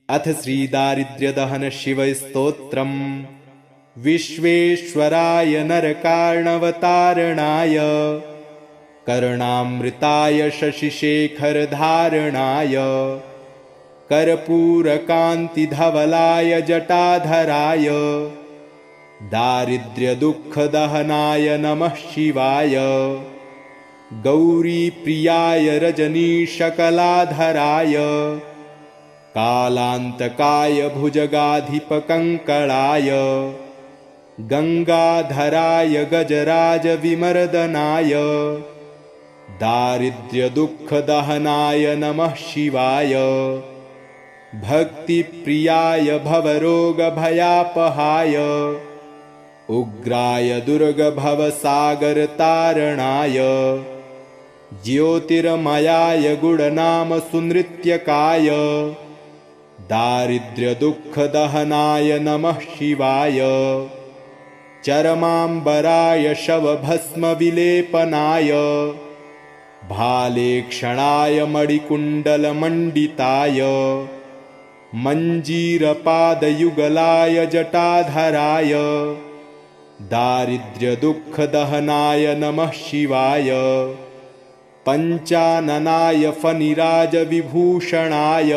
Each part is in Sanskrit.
अथ श्रीदारिद्र्यदहन शिवस्तोत्रम्। विश्वेश्वराय नरकार्णवतारणाय कर्णामृताय शशिशेखरधारणाय कर्पूरकान्तिधवलाय जटाधराय दारिद्र्यदुःखदहनाय नमः शिवाय। गौरीप्रियाय रजनीशकलाधराय कालान्तकाय भुजगाधिपकङ्कणाय गङ्गाधराय गजराजविमर्दनाय दारिद्र्यदुःखदहनाय नमः शिवाय। भक्तिप्रियाय भवरोगभयापहाय उग्राय दुर्गभवसागरतारणाय ज्योतिर्मयाय गुणनामसुनृत्यकाय दारिद्र्यदुःखदहनाय नमः शिवाय। चरमाम्बराय शवभस्मविलेपनाय भालेक्षणाय मणिकुण्डलमण्डिताय मञ्जीरपादयुगलाय जटाधराय दारिद्र्यदुःखदहनाय नमः शिवाय। पञ्चाननाय फणिराजविभूषणाय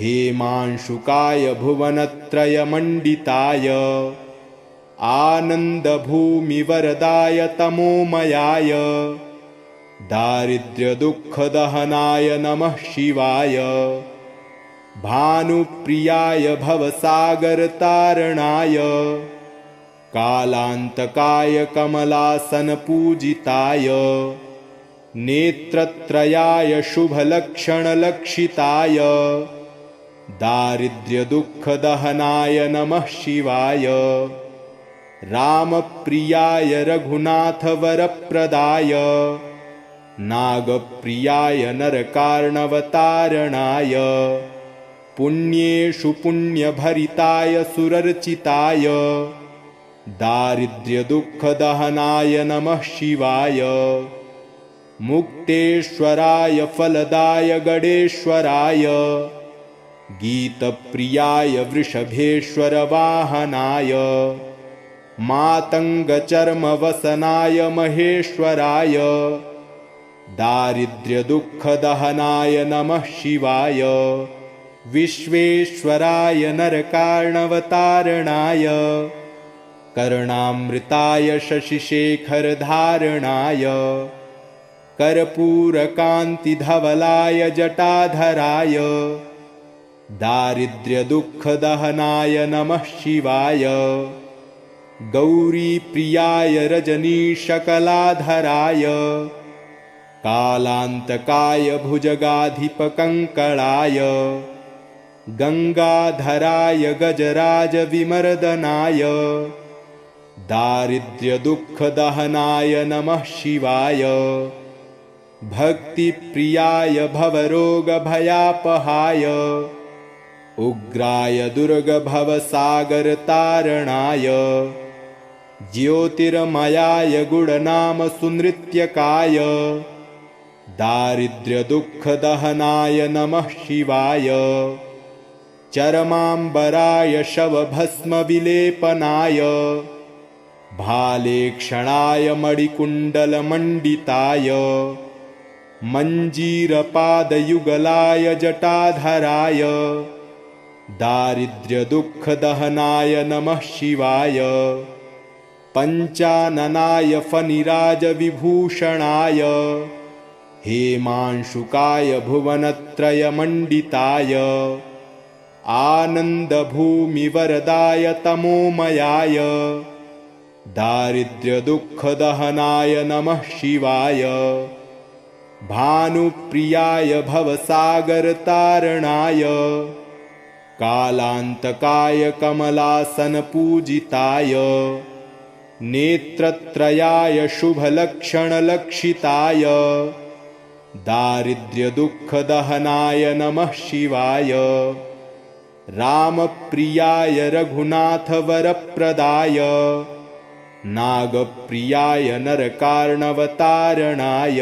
हेमांशुकाय भुवनत्रयमण्डिताय आनन्दभूमिवरदाय तमोमयाय दारिद्र्यदुःखदहनाय नमः शिवाय। भानुप्रियाय भवसागरतारणाय कालान्तकाय कमलासनपूजिताय नेत्रत्रयाय शुभलक्षणलक्षिताय दारिद्र्यदुःखदहनाय नमः शिवाय। रामप्रियाय रघुनाथवरप्रदाय नागप्रियाय नरकार्णवतारणाय पुण्येषु पुण्यभरिताय सुरर्चिताय दारिद्र्यदुःखदहनाय नमः शिवाय। मुक्तेश्वराय फलदाय गणेश्वराय गीतप्रियाय वृषभेश्वरवाहनाय मातङ्गचर्मवसनाय महेश्वराय दारिद्र्यदुःखदहनाय नमः शिवाय। विश्वेश्वराय नरकार्णवतारणाय कर्णामृताय शशिशेखरधारणाय कर्पूरकान्तिधवलाय जटाधराय दारिद्र्यदुःखदहनाय नमः शिवाय। गौरीप्रियाय रजनीशकलाधराय कालान्तकाय भुजगाधिपकङ्कणाय गङ्गाधराय गजराजविमर्दनाय दारिद्र्यदुःखदहनाय नमः शिवाय। भक्तिप्रियाय भवरोगभयापहाय उग्राय दुर्गभवसागरतारणाय ज्योतिर्मयाय गुणनामसुनृत्यकाय दारिद्र्यदुःखदहनाय नमः शिवाय। चरमाम्बराय शवभस्मविलेपनाय भालेक्षणाय मणिकुण्डलमण्डिताय मञ्जीरपादयुगलाय जटाधराय दारिद्र्यदुःखदहनाय नमः शिवाय। पञ्चाननाय फणिराजविभूषणाय हेमांशुकाय भुवनत्रयमण्डिताय आनन्दभूमिवरदाय तमोमयाय दारिद्र्यदुःखदहनाय नमः शिवाय। भानुप्रियाय भवसागरतारणाय कालान्तकाय कमलासनपूजिताय नेत्रत्रयाय शुभलक्षणलक्षिताय दारिद्र्यदुःखदहनाय नमः शिवाय। रामप्रियाय रघुनाथवरप्रदाय नागप्रियाय नरकार्णवतारणाय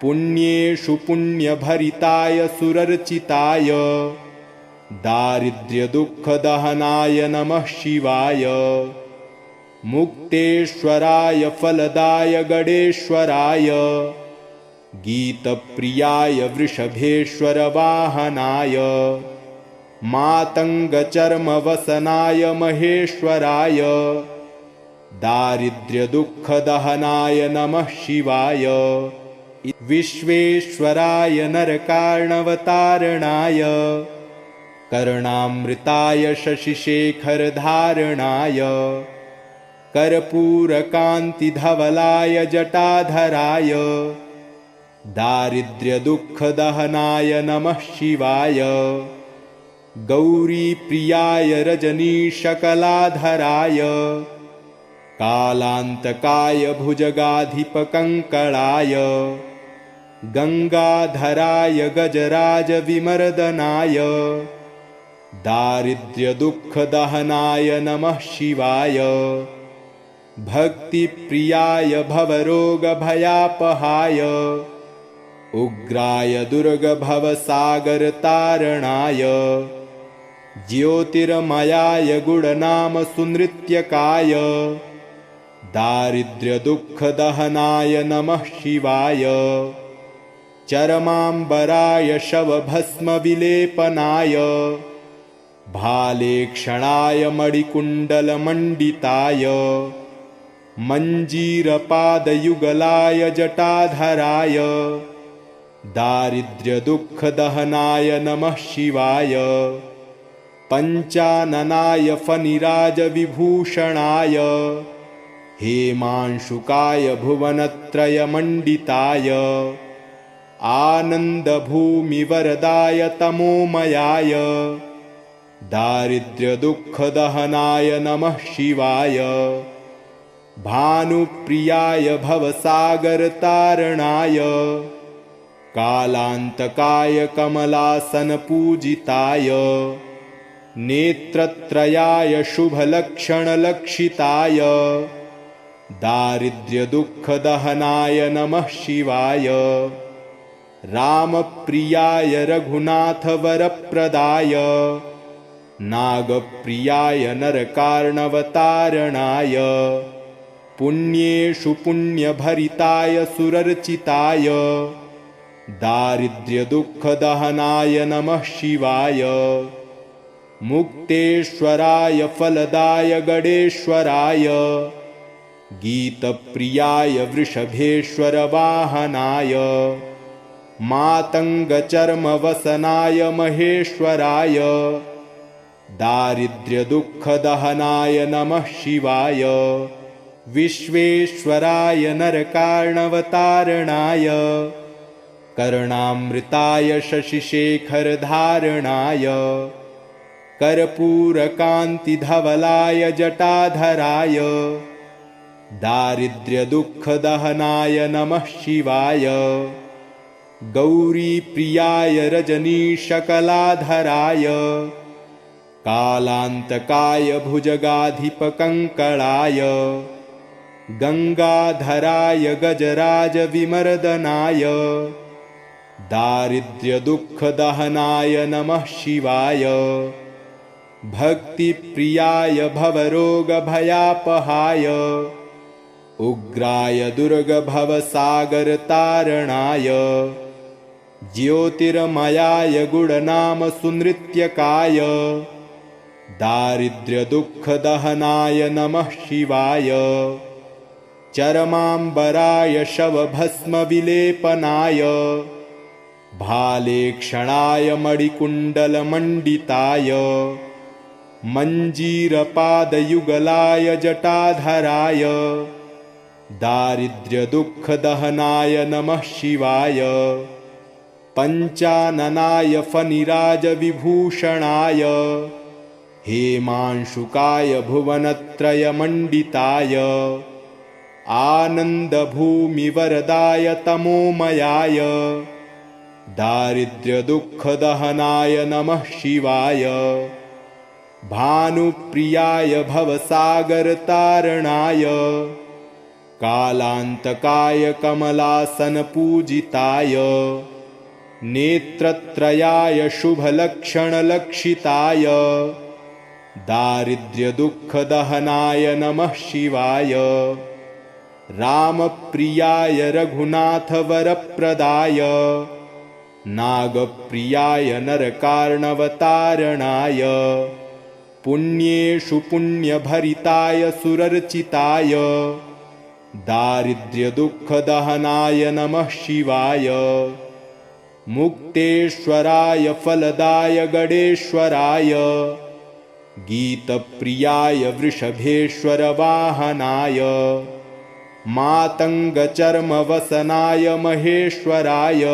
पुण्येषु पुण्यभरिताय सुरर्चिताय दारिद्र्यदुःखदहनाय नमः शिवाय। मुक्तेश्वराय फलदाय गणेश्वराय। गीतप्रियाय वृषभेश्वर वाहनाय। मातङ्गचर्मवसनाय महेश्वराय। दारिद्र्यदुःखदहनाय नमः शिवाय। विश्वेश्वराय नरकार्णवतारणाय। कर्णामृताय शशिशेखरधारणाय। कर्पूरकान्तिधवलाय जटाधराय। दारिद्र्यदुःखदहनाय नमः शिवाय। गौरीप्रियाय रजनीशकलाधराय। कालान्तकाय भुजगाधिपकङ्कणाय। गङ्गाधराय गजराजविमर्दनाय। दारिद्र्यदुःखदहनाय नमः शिवाय। भक्तिप्रियाय भवरोगभयापहाय। उग्राय दुर्गभवसागरतारणाय। ज्योतिर्मयाय गुणनामसुनृत्यकाय। दारिद्र्यदुःखदहनाय नमः शिवाय। चरमाम्बराय शवभस्मविलेपनाय। भालेक्षणाय मणिकुण्डलमण्डिताय। मञ्जीरपादयुगलाय जटाधराय। दारिद्र्यदुःखदहनाय नमः शिवाय। पञ्चाननाय फणिराजविभूषणाय। हेमांशुकाय भुवनत्रयमण्डिताय। आनन्दभूमिवरदाय तमोमयाय। दारिद्र्यदुःखदहनाय नमः शिवाय। भानुप्रियाय भवसागरतारणाय। कालान्तकाय कमलासनपूजिताय। नेत्रत्रयाय शुभलक्षणलक्षिताय। दारिद्र्यदुःखदहनाय नमः शिवाय। रामप्रियाय रघुनाथवरप्रदाय। नागप्रियाय नरकार्णवतारणाय। पुण्येषु पुण्यभरिताय सुरर्चिताय। दारिद्र्यदुःखदहनाय नमः शिवाय। मुक्तेश्वराय फलदाय गणेश्वराय। गीतप्रियाय वृषभेश्वर वाहनाय। मातङ्गचर्मवसनाय महेश्वराय। दारिद्र्यदुःखदहनाय नमः शिवाय। विश्वेश्वराय नरकार्णवतारणाय। कर्णामृताय शशिशेखरधारणाय। कर्पूरकान्तिधवलाय जटाधराय। दारिद्र्यदुःखदहनाय नमः शिवाय। गौरीप्रियाय रजनीशकलाधराय। कालान्तकाय भुजगाधिपकङ्कणाय। गङ्गाधराय गजराजविमर्दनाय। दारिद्र्यदुःखदहनाय नमः शिवाय। भक्तिप्रियाय भवरोगभयापहाय। उग्राय दुर्गभवसागरतारणाय। ज्योतिर्मयाय गुणनामसुनृत्यकाय। दारिद्र्यदुःखदहनाय नमः शिवाय। चरमाम्बराय शवभस्मविलेपनाय। भालेक्षणाय मणिकुण्डलमण्डिताय। मञ्जीरपादयुगलाय जटाधराय। दारिद्र्यदुःखदहनाय नमः शिवाय। पञ्चाननाय फणिराजविभूषणाय। हेमांशुकाय भुवनत्रयमण्डिताय। आनन्दभूमिवरदाय तमोमयाय। दारिद्र्यदुःखदहनाय नमः शिवाय। भानुप्रियाय भवसागरतारणाय। कालान्तकाय कमलासनपूजिताय। नेत्रत्रयाय शुभलक्षणलक्षिताय दारिद्र्यदुःखदहनाय नमः शिवाय रामप्रियाय रघुनाथवरप्रदाय नागप्रियाय नरकार्णवतारणाय पुण्येषु पुण्यभरिताय सुरर्चिताय दारिद्र्यदुःखदहनाय नमः शिवाय मुक्तेश्वराय फलदाय गणेश्वराय गीतप्रियाय वृषभेश्वरवाहनाय मातङ्गचर्मवसनाय महेश्वराय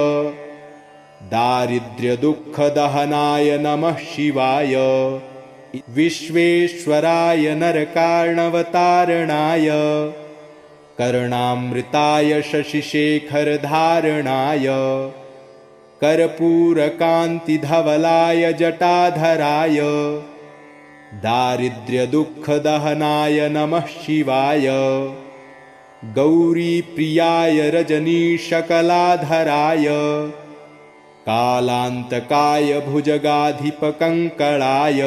दारिद्र्यदुःखदहनाय नमः शिवाय विश्वेश्वराय नरकार्णवतारणाय कर्णामृताय शशिशेखरधारणाय कर्पूरकान्तिधवलाय जटाधराय दारिद्र्यदुःखदहनाय नमः शिवाय गौरीप्रियाय रजनीशकलाधराय कालान्तकाय भुजगाधिपकङ्कणाय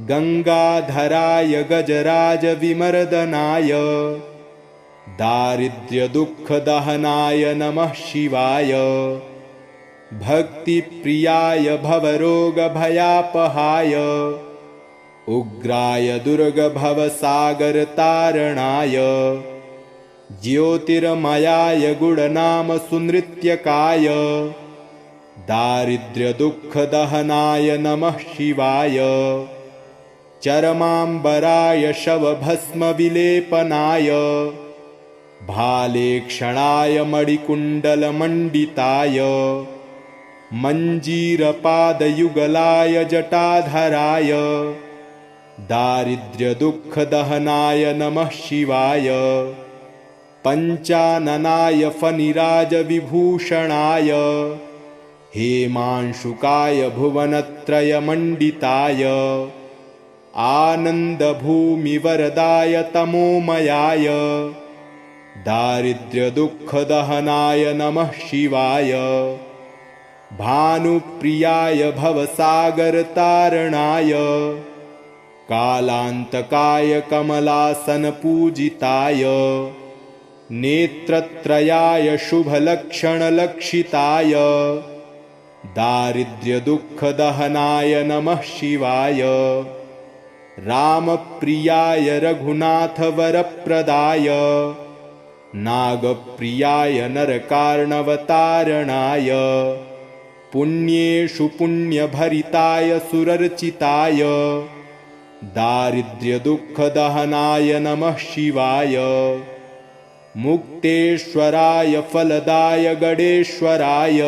गङ्गाधराय गजराजविमर्दनाय दारिद्र्यदुःखदहनाय नमः शिवाय भक्तिप्रियाय भवरोगभयापहाय उग्राय दुर्गभवसागरतारणाय ज्योतिर्मयाय गुणनामसुनृत्यकाय दारिद्र्यदुःखदहनाय नमः शिवाय चरमाम्बराय शवभस्मविलेपनाय भालेक्षणाय मणिकुण्डलमण्डिताय मञ्जीरपादयुगलाय जटाधराय दारिद्र्यदुःखदहनाय नमः शिवाय पञ्चाननाय फणिराजविभूषणाय हेमांशुकाय भुवनत्रयमण्डिताय आनन्दभूमिवरदाय तमोमयाय दारिद्र्यदुःखदहनाय नमः शिवाय भानुप्रियाय भवसागरतारणाय कालान्तकाय कमलासनपूजिताय नेत्रत्रयाय शुभलक्षणलक्षिताय दारिद्र्यदुःखदहनाय नमः शिवाय रामप्रियाय रघुनाथवरप्रदाय नागप्रियाय नरकार्णवतारणाय पुण्येषु पुण्यभरिताय सुरर्चिताय दारिद्र्यदुःखदहनाय नमः शिवाय मुक्तेश्वराय फलदाय गणेश्वराय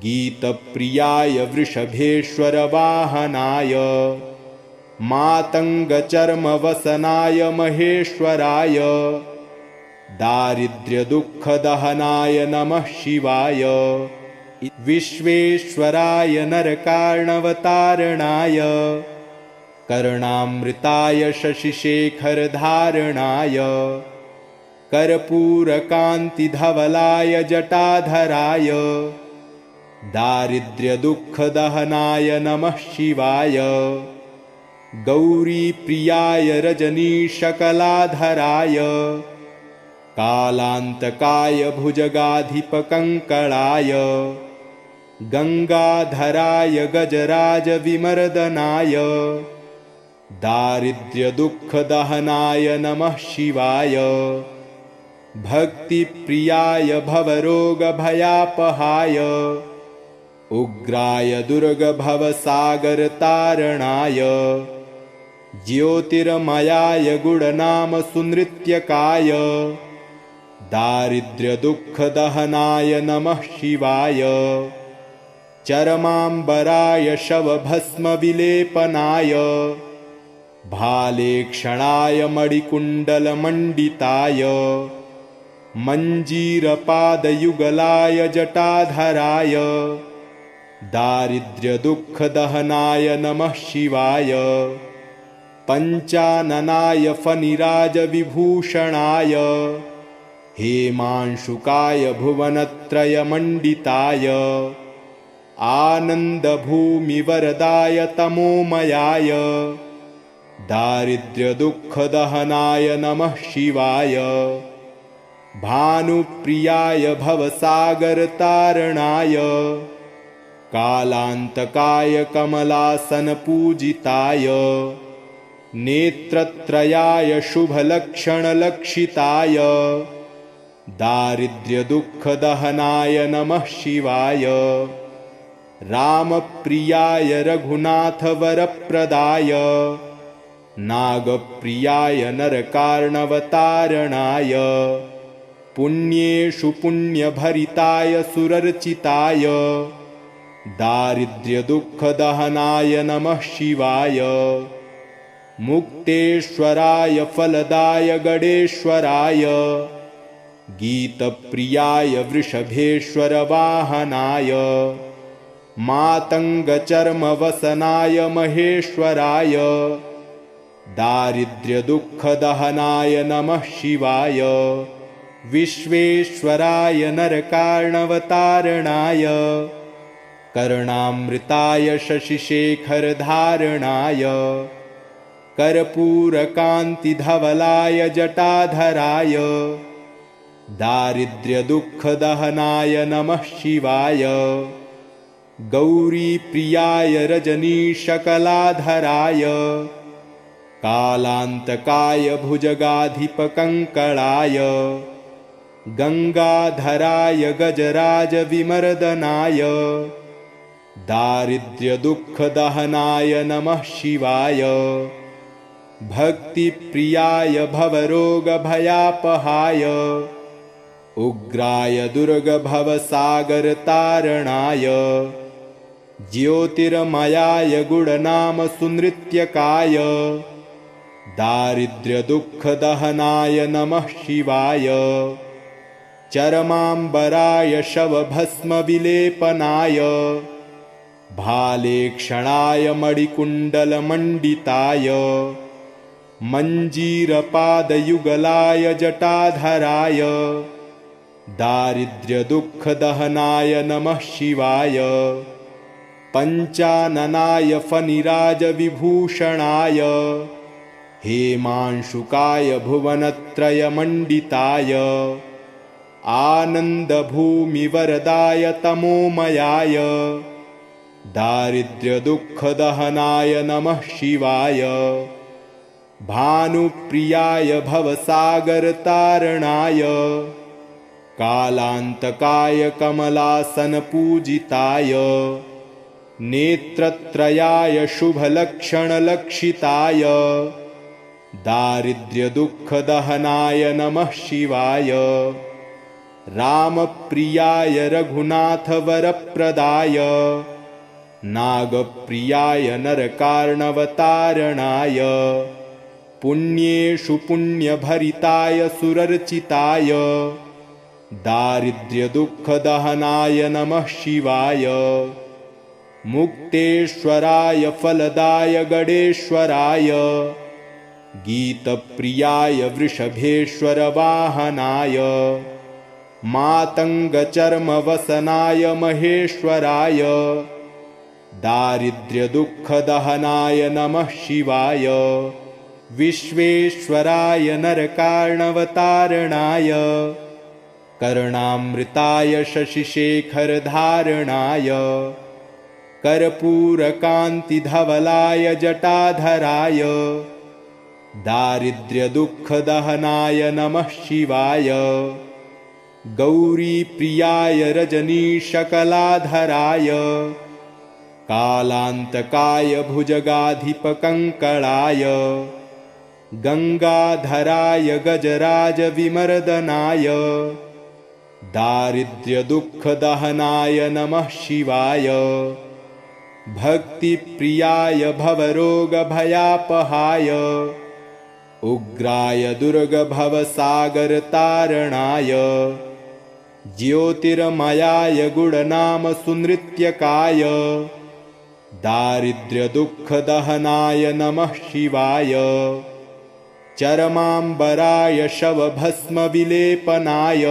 गीतप्रियाय वृषभेश्वरवाहनाय मातङ्गचर्मवसनाय महेश्वराय दारिद्र्यदुःखदहनाय नमः शिवाय विश्वेश्वराय नरकार्णवतारणाय कर्णामृताय शशिशेखरधारणाय कर्पूरकान्तिधवलाय जटाधराय दारिद्र्यदुःखदहनाय नमः शिवाय गौरीप्रियाय रजनीशकलाधराय कालान्तकाय भुजगाधिपकङ्कणाय गङ्गाधराय गजराजविमर्दनाय दारिद्र्यदुःखदहनाय नमः शिवाय भक्तिप्रियाय भवरोगभयापहाय उग्राय दुर्गभवसागरतारणाय ज्योतिर्मयाय गुणनामसुनृत्यकाय दारिद्र्यदुःखदहनाय नमः शिवाय चरमाम्बराय शवभस्मविलेपनाय भालेक्षणाय मणिकुण्डलमण्डिताय मञ्जीरपादयुगलाय जटाधराय दारिद्र्यदुःखदहनाय नमः शिवाय पञ्चाननाय फणिराजविभूषणाय हेमांशुकाय भुवनत्रयमण्डिताय आनन्दभूमिवरदाय तमोमयाय दारिद्र्यदुःखदहनाय नमः शिवाय भानुप्रियाय भवसागरतारणाय कालान्तकाय कमलासनपूजिताय नेत्रत्रयाय शुभलक्षणलक्षिताय दारिद्र्यदुःखदहनाय नमः शिवाय रामप्रियाय रघुनाथवरप्रदाय नागप्रियाय नरकार्णवतारणाय पुण्येषु पुण्यभरिताय सुरर्चिताय दारिद्र्यदुःखदहनाय नमः शिवाय मुक्तेश्वराय फलदाय गणेश्वराय गीतप्रियाय वृषभेश्वरवाहनाय मातङ्गचर्मवसनाय महेश्वराय दारिद्र्यदुःखदहनाय नमः शिवाय विश्वेश्वराय नरकार्णवतारणाय कर्णामृताय शशिशेखरधारणाय कर्पूरकान्तिधवलाय जटाधराय दारिद्र्यदुःखदहनाय नमः शिवाय गौरीप्रियाय रजनीशकलाधराय कालान्तकाय भुजगाधिपकङ्कणाय गङ्गाधराय गजराजविमर्दनाय दारिद्र्यदुःखदहनाय नमः शिवाय भक्तिप्रियाय भवरोगभयापहाय उग्राय दुर्गभवसागरतारणाय ज्योतिर्मयाय गुणनामसुनृत्यकाय दारिद्र्यदुःखदहनाय नमः शिवाय चरमाम्बराय शवभस्मविलेपनाय भालेक्षणाय मणिकुण्डलमण्डिताय मञ्जीरपादयुगलाय जटाधराय दारिद्र्यदुःखदहनाय नमः शिवाय पञ्चाननाय फणिराजविभूषणाय हेमांशुकाय भुवनत्रयमण्डिताय आनन्दभूमिवरदाय तमोमयाय दारिद्र्यदुःखदहनाय नमः शिवाय भानुप्रियाय भवसागरतारणाय कालान्तकाय कमलासनपूजिताय नेत्रत्रयाय शुभलक्षणलक्षिताय दारिद्र्यदुःखदहनाय नमः शिवाय रामप्रियाय रघुनाथवरप्रदाय नागप्रियाय नरकार्णवतारणाय पुण्येषु पुण्यभरिताय सुरर्चिताय दारिद्र्यदुःखदहनाय नमः शिवाय मुक्तेश्वराय फलदाय गणेश्वराय गीतप्रियाय वृषभेश्वरवाहनाय मातङ्गचर्मवसनाय महेश्वराय दारिद्र्यदुःखदहनाय नमः शिवाय विश्वेश्वराय नरकार्णवतारणाय कर्णामृताय शशिशेखरधारणाय कर्पूरकान्तिधवलाय जटाधराय दारिद्र्यदुःखदहनाय नमः शिवाय गौरीप्रियाय रजनीशकलाधराय कालान्तकाय भुजगाधिपकङ्कणाय गङ्गाधराय गजराजविमर्दनाय दारिद्र्यदुःखदहनाय नमः शिवाय भक्तिप्रियाय भवरोगभयापहाय उग्राय दुर्गभवसागरतारणाय ज्योतिर्मयाय गुणनामसुनृत्यकाय दारिद्र्यदुःखदहनाय नमः शिवाय चरमाम्बराय शवभस्मविलेपनाय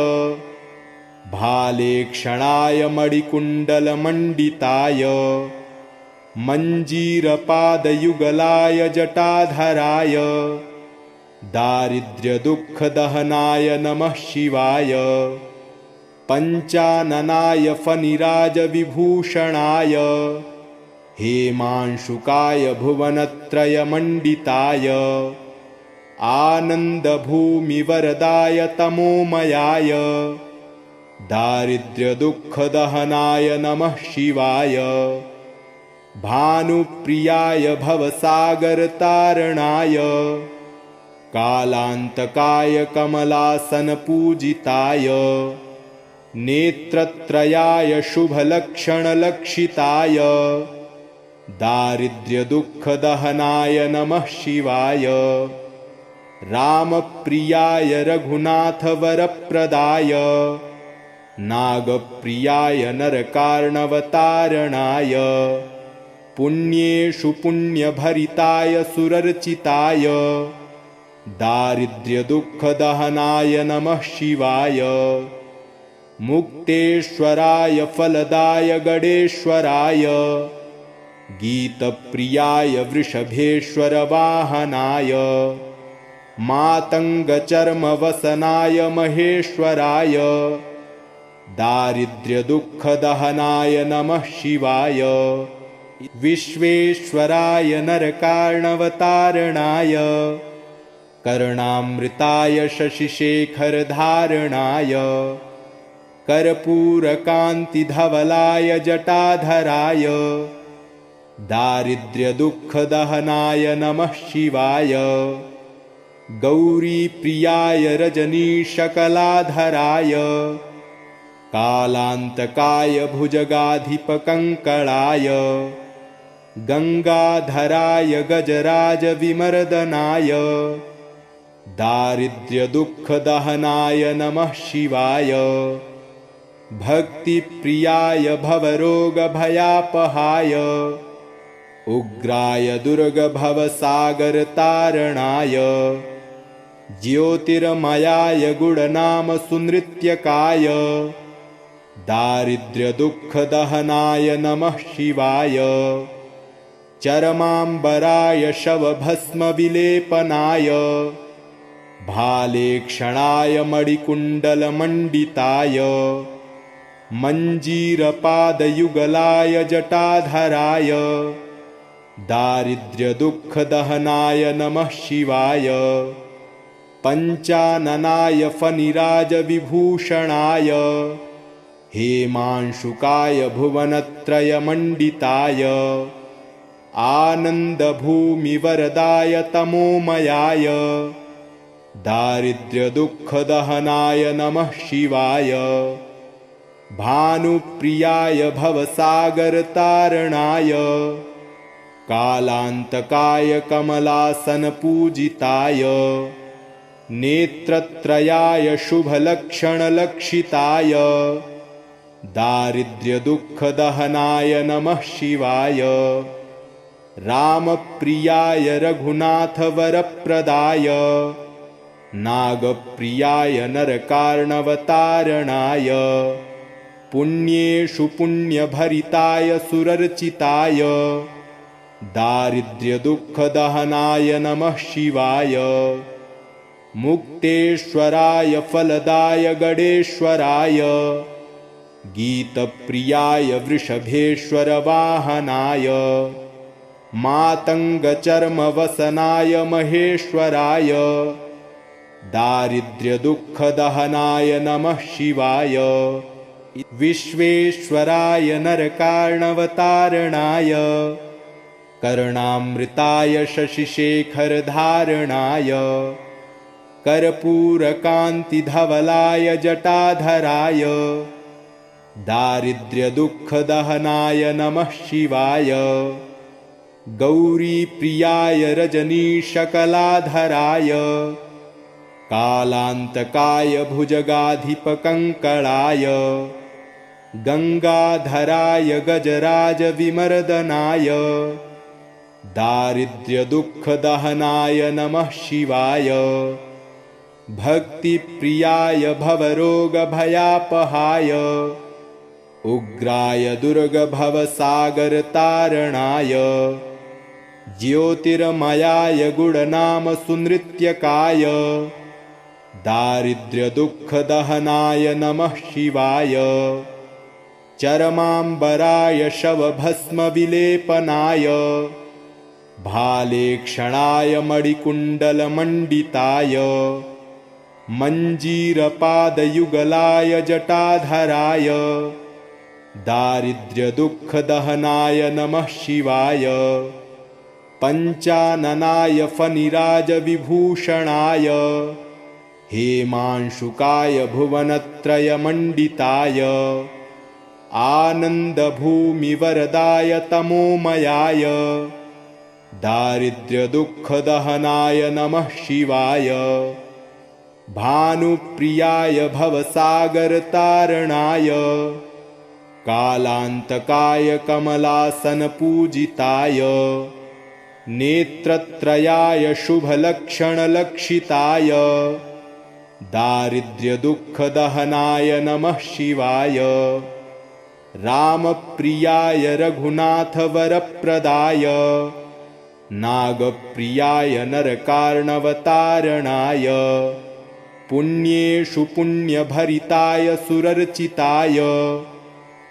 भालेक्षणाय मणिकुण्डलमण्डिताय मञ्जीरपादयुगलाय जटाधराय दारिद्र्यदुःखदहनाय नमः शिवाय पञ्चाननाय फणिराजविभूषणाय हेमांशुकाय भुवनत्रयमण्डिताय आनन्दभूमिवरदाय तमोमयाय दारिद्र्यदुःखदहनाय नमः शिवाय भानुप्रियाय भवसागरतारणाय कालान्तकाय कमलासनपूजिताय नेत्रत्रयाय शुभलक्षणलक्षिताय दारिद्र्यदुःखदहनाय नमः शिवाय रामप्रियाय रघुनाथवरप्रदाय नागप्रियाय नरकार्णवतारणाय पुण्येषु पुण्यभरिताय सुरर्चिताय दारिद्र्यदुःखदहनाय नमः शिवाय मुक्तेश्वराय फलदाय गणेश्वराय गीतप्रियाय वृषभेश्वरवाहनाय मातङ्गचर्मवसनाय महेश्वराय दारिद्र्यदुःखदहनाय नमः शिवाय विश्वेश्वराय नरकार्णवतारणाय कर्णामृताय शशिशेखरधारणाय कर्पूरकान्तिधवलाय जटाधराय दारिद्र्यदुःखदहनाय नमः शिवाय गौरीप्रियाय रजनीशकलाधराय कालान्तकाय भुजगाधिपकङ्कणाय गङ्गाधराय गजराजविमर्दनाय दारिद्र्यदुःखदहनाय नमः शिवाय भक्तिप्रियाय भवरोगभयापहाय उग्राय दुर्गभवसागरतारणाय ज्योतिर्मयाय गुणनामसुनृत्यकाय दारिद्र्यदुःखदहनाय नमः शिवाय चरमाम्बराय शवभस्मविलेपनाय भालेक्षणाय मणिकुण्डलमण्डिताय मञ्जीरपादयुगलाय जटाधराय दारिद्र्यदुःखदहनाय नमः शिवाय पञ्चाननाय फणिराजविभूषणाय हेमांशुकाय भुवनत्रयमण्डिताय आनन्दभूमिवरदाय तमोमयाय दारिद्र्यदुःखदहनाय नमः शिवाय भानुप्रियाय भवसागरतारणाय कालान्तकाय कमलासनपूजिताय नेत्रत्रयाय शुभलक्षणलक्षिताय दारिद्र्यदुःखदहनाय नमः शिवाय रामप्रियाय रघुनाथवरप्रदाय नागप्रियाय नरकार्णवतारणाय पुण्येषु पुण्यभरिताय सुरर्चिताय दारिद्र्यदुःखदहनाय नमः शिवाय मुक्तेश्वराय फलदाय गणेश्वराय गीतप्रियाय वृषभेश्वरवाहनाय मातङ्गचर्मवसनाय महेश्वराय दारिद्र्यदुःखदहनाय नमः शिवाय विश्वेश्वराय नरकार्णवतारणाय कर्णामृताय शशिशेखरधारणाय कर्पूरकान्तिधवलाय जटाधराय दारिद्र्यदुःखदहनाय नमः शिवाय गौरीप्रियाय रजनीशकलाधराय कालान्तकाय भुजगाधिपकङ्कणाय गङ्गाधराय गजराजविमर्दनाय दारिद्र्यदुःखदहनाय नमः शिवाय। भक्तिप्रियाय भवरोगभयापहाय उग्राय दुर्गभवसागरतारणाय ज्योतिर्मयाय गुणनामसुनृत्यकाय दारिद्र्यदुःखदहनाय नमः शिवाय। चरमाम्बराय शवभस्मविलेपनाय भालेक्षणाय मणिकुण्डलमण्डिताय मञ्जीरपादयुगलाय जटाधराय दारिद्र्यदुःखदहनाय नमः शिवाय। पञ्चाननाय फणिराजविभूषणाय हेमांशुकाय भुवनत्रयमण्डिताय आनन्दभूमिवरदाय तमोमयाय दारिद्र्यदुःखदहनाय नमः शिवाय। भानुप्रियाय भवसागरतारणाय कालान्तकाय कमलासनपूजिताय नेत्रत्रयाय शुभलक्षणलक्षिताय दारिद्र्यदुःखदहनाय नमः शिवाय। रामप्रियाय रघुनाथवरप्रदाय नागप्रियाय नरकार्णवतारणाय पुण्येषु पुण्यभरिताय सुरर्चिताय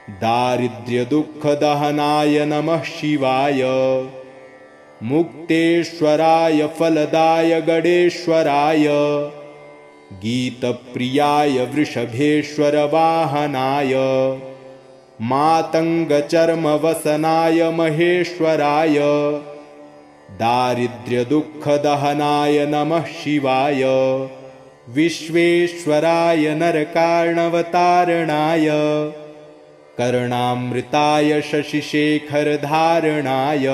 दारिद्र्यदुःखदहनाय नमः शिवाय। मुक्तेश्वराय फलदाय गणेश्वराय गीतप्रियाय वृषभेश्वरवाहनाय मातङ्गचर्मवसनाय महेश्वराय दारिद्र्यदुःखदहनाय नमः शिवाय। विश्वेश्वराय नरकार्णवतारणाय कर्णामृताय शशिशेखरधारणाय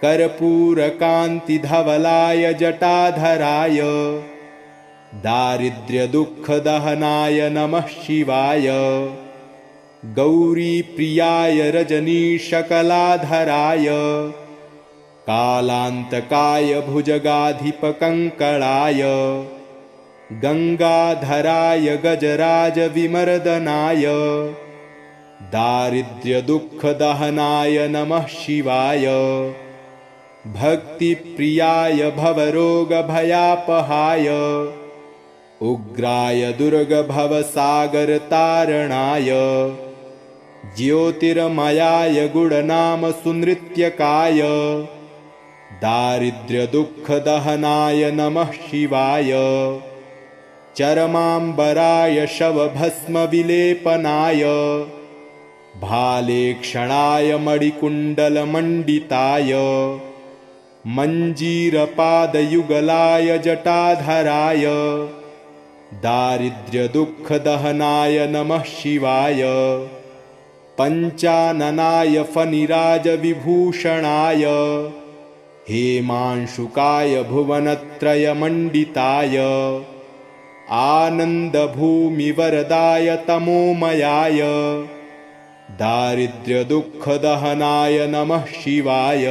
कर्पूरकान्तिधवलाय जटाधराय दारिद्र्यदुःखदहनाय नमः शिवाय। गौरीप्रियाय रजनीशकलाधराय कालान्तकाय भुजगाधिपकङ्कणाय गङ्गाधराय गजराजविमर्दनाय दारिद्र्यदुःखदहनाय नमः शिवाय। भक्तिप्रियाय भवरोगभयापहाय उग्राय दुर्गभवसागरतारणाय ज्योतिर्मयाय गुणनामसुनृत्यकाय दारिद्र्यदुःखदहनाय नमः शिवाय। चरमाम्बराय शवभस्मविलेपनाय भालेक्षणाय मणिकुण्डलमण्डिताय मञ्जीरपादयुगलाय जटाधराय दारिद्र्यदुःखदहनाय नमः शिवाय। पञ्चाननाय फणिराजविभूषणाय हेमांशुकाय भुवनत्रयमण्डिताय आनन्दभूमिवरदाय तमोमयाय दारिद्र्यदुःखदहनाय नमः शिवाय।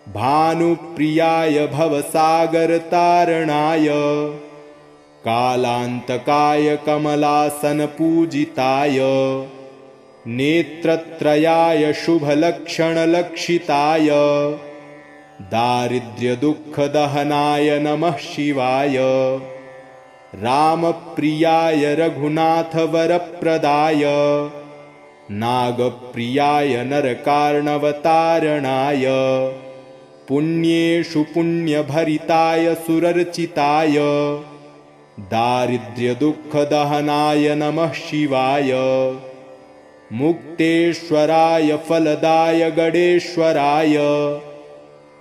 भानुप्रियाय भवसागरतारणाय कालान्तकाय कमलासनपूजिताय नेत्रत्रयाय शुभलक्षणलक्षिताय दारिद्र्यदुःखदहनाय नमः शिवाय। रामप्रियाय रघुनाथवरप्रदाय नागप्रियाय नरकार्णवतारणाय पुण्येषु पुण्यभरिताय सुरर्चिताय दारिद्र्यदुःखदहनाय नमः शिवाय। मुक्तेश्वराय फलदाय गणेश्वराय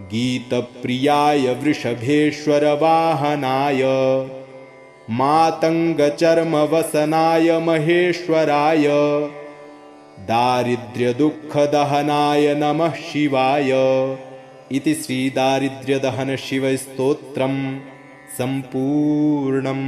गीतप्रियाय वृषभेश्वरवाहनाय मातङ्गचर्मवसनाय महेश्वराय दारिद्र्यदुःखदहनाय नमः शिवाय। इति श्रीदारिद्र्यदहनशिवस्तोत्रम् सम्पूर्णम्।